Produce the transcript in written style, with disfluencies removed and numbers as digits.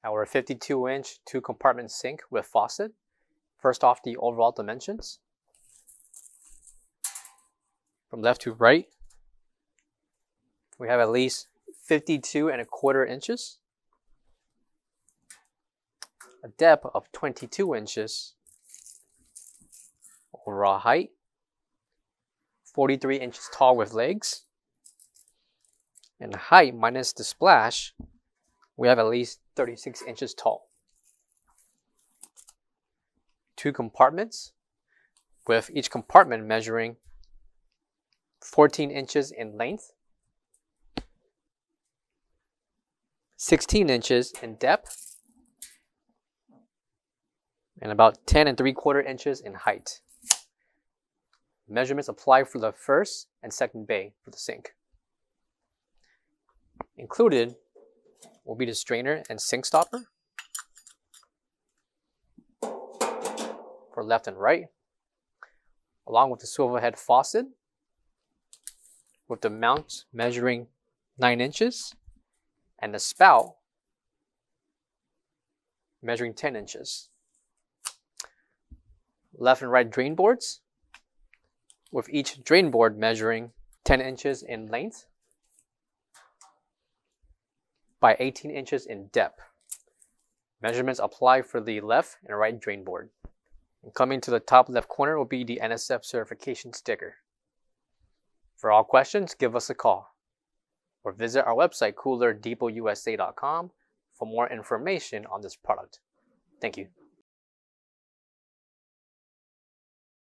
our 52-inch 2-compartment sink with faucet. First off, the overall dimensions. From left to right, we have at least 52¼ inches, a depth of 22 inches, overall height, 43 inches tall with legs, and height minus the splash, we have at least 36 inches tall. 2 compartments, with each compartment measuring 14 inches in length, 16 inches in depth, and about 10¾ inches in height. Measurements apply for the first and second bay for the sink. Included will be the strainer and sink stopper for left and right, along with the swivel head faucet with the mount measuring 9 inches and the spout measuring 10 inches. Left and right drain boards, with each drain board measuring 10 inches in length by 18 inches in depth. Measurements apply for the left and right drain board. And coming to the top left corner will be the NSF certification sticker. For all questions, give us a call or visit our website coolerdepotUSA.com for more information on this product. Thank you.